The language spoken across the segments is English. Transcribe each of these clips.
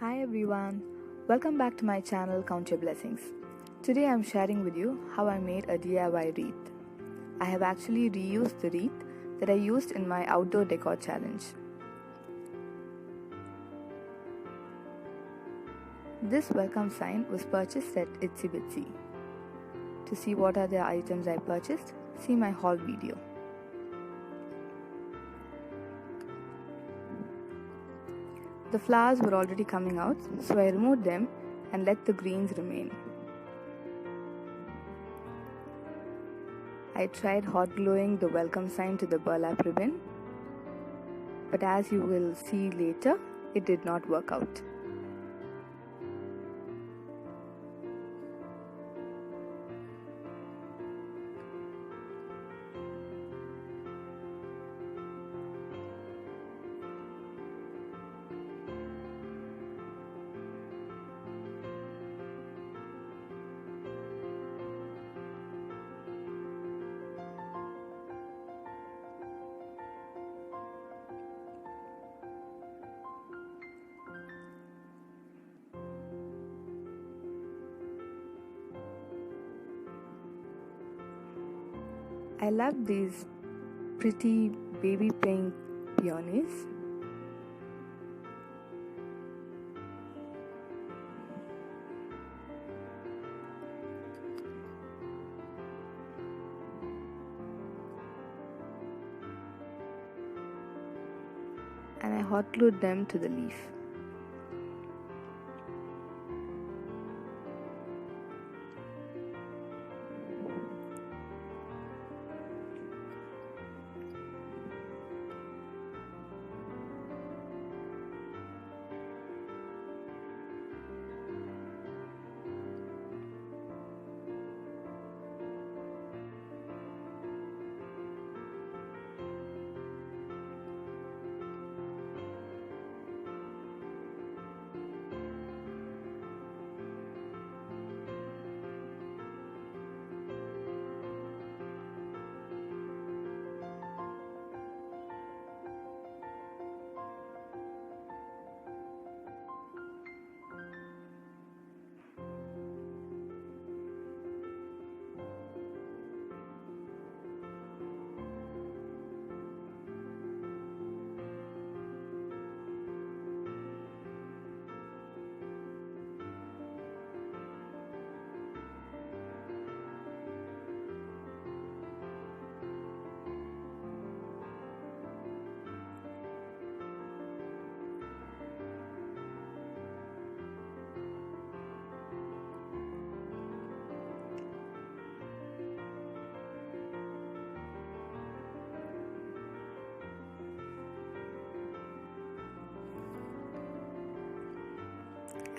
Hi everyone, welcome back to my channel Count Your Blessings. Today I'm sharing with you how I made a DIY wreath. I have actually reused the wreath that I used in my outdoor decor challenge. This welcome sign was purchased at Itsy Bitsy. To see what are the items I purchased, see my haul video. The flowers were already coming out, so I removed them and let the greens remain. I tried hot gluing the welcome sign to the burlap ribbon, but as you will see later, it did not work out. I love these pretty baby pink peonies. And I hot glued them to the leaf.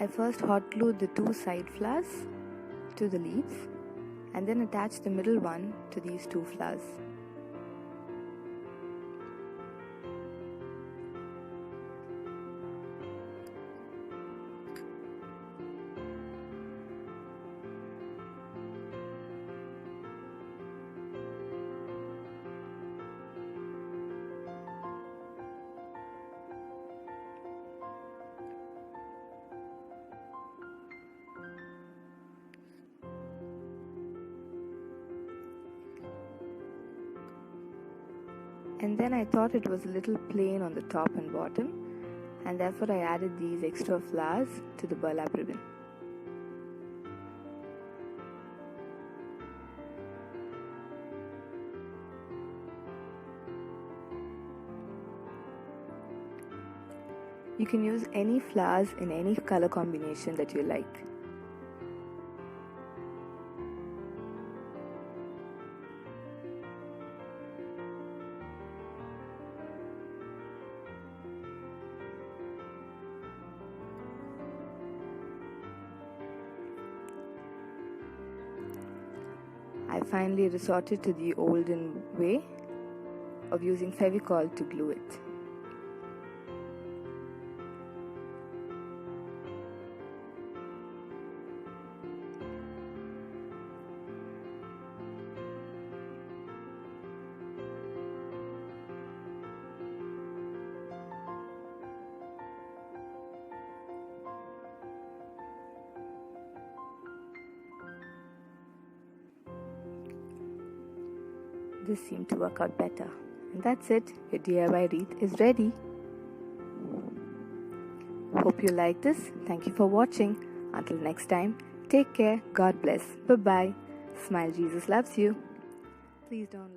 I first hot glued the two side flowers to the leaves and then attached the middle one to these two flowers. And then I thought it was a little plain on the top and bottom, and therefore I added these extra flowers to the burlap ribbon. You can use any flowers in any color combination that you like. I finally resorted to the olden way of using Fevicol to glue it. this seemed to work out better. And that's it, your DIY wreath is ready. Hope you like this. Thank you for watching. Until next time, take care. God bless. Bye bye. Smile, Jesus loves you. Please don't